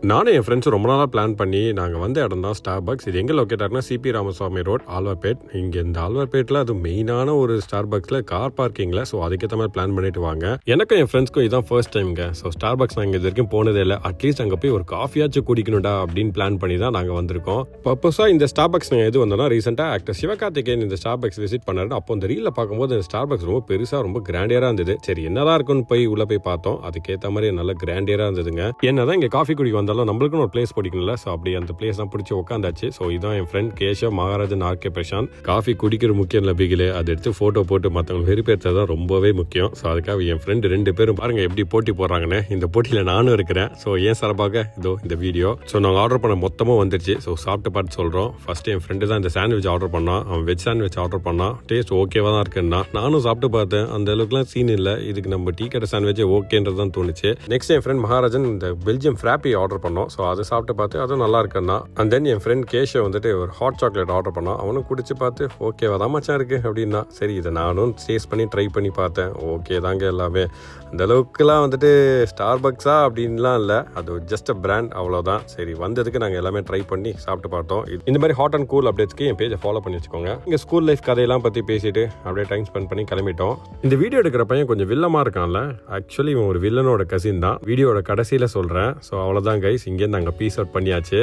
நானும் என் ஃப்ரெண்ட்ஸும் ரொம்ப நாளாக பிளான் பண்ணி நாங்கள் வந்த இடம் தான் ஸ்டார்பக்ஸ். இது எங்கே லொக்கேட்டார்னா சிபி ராமசாமி ரோட், ஆழ்வார்பேட். இங்கே இந்த ஆழ்வார்பேட்டில் அது மெயினான ஒரு ஸ்டார்பக்ஸில் கார் பார்க்கிங்கில். ஸோ அதுக்கேற்ற மாதிரி பிளான் பண்ணிட்டு வாங்க. எனக்கும் என் ஃப்ரெண்ட்ஸ்க்கும் இதுதான் ஃபர்ஸ்ட் டைம்ங்க. ஸோ ஸ்டார்பக்ஸ் நாங்கள் இது வரைக்கும் போனதே இல்லை. அட்லீஸ்ட் அங்கே போய் ஒரு காஃபியாச்சும் குடிக்கணும்டா அப்படின்னு பிளான் பண்ணி தான் நாங்கள் வந்திருக்கோம். பர்பஸாக இந்த ஸ்டார்பக்ஸ் நாங்கள் எது வந்தோம்னா, ரீசெண்டாக ஆக்டர் சிவகார்த்திகேயன் இந்த ஸ்டார்பக்ஸ் விசிட் பண்ணாரு. அப்போ இந்த ரீலில் பார்க்கும்போது இந்த ஸ்டார்பக்ஸ் ரொம்ப பெருசாக ரொம்ப கிராண்டியராக இருந்தது. சரி என்னதான் இருக்குன்னு போய் உள்ள போய் பார்த்தோம். அதுக்கேற்ற மாதிரி நல்ல கிராண்டியராக இருந்ததுங்க. என்னதான் இங்கே காஃபி குடிக்க வந்தாலும் நம்மளுக்குன்னு ஒரு பிளேஸ் பிடிக்கல. ஸோ அப்படி அந்த பிளேஸ் தான் பிடிச்சி உட்காந்தாச்சு. ஸோ இதான் என் ஃப்ரெண்ட் கேஷவ், மகாராஜன், ஆர்கே பிரசாந்த். காஃபி குடிக்கிற முக்கியம் இல்லை பிகிலே, அதை எடுத்து ஃபோட்டோ போட்டு மற்றவங்க வெறுப்பேற்றது தான் ரொம்பவே முக்கியம். ஸோ அதுக்காக என் ஃப்ரெண்டு 2 பேரும் பாருங்க எப்படி போட்டி போடுறாங்கன்னு. இந்த போட்டியில் நானும் இருக்கிறேன். ஸோ ஏன் சார்பாக இதோ இந்த வீடியோ. ஸோ நாங்கள் ஆர்டர் பண்ண மொத்தமாக வந்துருச்சு. ஸோ சாப்பிட்டு பார்த்து சொல்கிறோம். ஃபர்ஸ்ட் என் ஃப்ரெண்டு தான் இந்த சாண்ட்விச் ஆர்டர் பண்ணான். அவன் வெஜ் சாண்ட்விச் ஆர்டர் பண்ணான். டேஸ்ட் ஓகேவா தான் இருக்குன்னா நானும் சாப்பிட்டு பார்த்தேன். அந்த அளவுக்குலாம் சீன் இல்லை. இதுக்கு நம்ம டீ கடை சாண்ட்விச் ஓகேன்றது தான் தோணுச்சு. நெக்ஸ்ட் என் ஃப்ரெண்ட் மகாராஜன் இந்த பெல்ஜியம் ஃப்ராப்பி ஆர்டர் பண்ணோம். ஸோ அதை சாப்பிட்டு பார்த்து அதுவும் நல்லா இருக்குன்னா. And then N friend Keshav வந்துட்டு ஒரு ஹாட் சாக்லேட் ஆர்டர் பண்ணான். அவனும் குடிச்சு பார்த்து ஓகேவா தான் மச்சான் இருக்கு அப்படின்னா. சரி இதை நானும் டேஸ்ட் பண்ணி ட்ரை பண்ணி பார்த்தேன். ஓகே தாங்க எல்லாமே. அந்த அளவுக்குலாம் வந்துட்டு ஸ்டார்பக்ஸா அப்படின்லாம் இல்லை. அது ஜஸ்ட் அ பிராண்ட், அவ்வளோதான். சரி வந்ததுக்கு நாங்கள் எல்லாமே ட்ரை பண்ணி சாப்பிட்டு பார்த்தோம். இந்த மாதிரி ஹாட் அண்ட் கூல் அப்டேட்ஸ்க்கு என் பேஜை ஃபாலோ பண்ணி வச்சுக்கோங்க. இங்கே ஸ்கூல் லைஃப் கதையெல்லாம் பற்றி பேசிட்டு அப்படியே டைம் ஸ்பெண்ட் பண்ணி கிளம்பிட்டோம். இந்த வீடியோ எடுக்கிற பையன் கொஞ்சம் வில்லமாக இருக்கான்ல. ஆக்சுவலி இவன் ஒரு வில்லனோட கசின் தான். வீடியோட கடைசியில் சொல்கிறேன். ஸோ அவ்வளோதான் கைஸ். இங்கேருந்து நாங்கள் பீஸ் அவுட் பண்ணியாச்சு.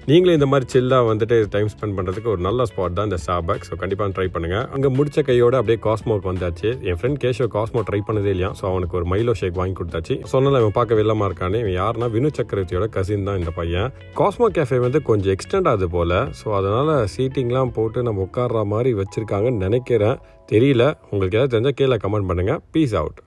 நீங்களும் இந்த மாதிரி சில்லாக வந்துட்டு டைம் ஸ்பெண்ட் பண்ணுறதுக்கு ஒரு நல்ல ஸ்பாட் தான் இந்த ஸ்டார்பக்ஸ். ஸோ கண்டிப்பாக ட்ரை பண்ணுங்கள். அங்கே முடிச்ச கையோட அப்படியே காஸ்மோக்கு வந்தாச்சு. என் ஃப்ரெண்ட் கேஷவ் காஸ்மோ ட்ரை பண்ணதே இல்லையா. ஸோ அவனுக்கு ஒரு மைலோ ஷேக் வாங்கி கொடுத்தாச்சு. சொன்னால இவன் பார்க்க வெள்ளமாக இருக்கானே. இவன் யாருன்னா வினு சக்கரவர்த்தியோட கசின் தான் இந்த பையன். காஸ்மோ கேஃபே வந்து கொஞ்சம் எக்ஸ்டெண்ட் ஆகுது போல். ஸோ அதனால் சீட்டிங்லாம் போட்டு நம்ம உட்கார்ற மாதிரி வச்சுருக்காங்கன்னு நினைக்கிறேன். தெரியல. உங்களுக்கு ஏதாவது தெரிஞ்சால் கீழே கமெண்ட் பண்ணுங்கள். Peace out.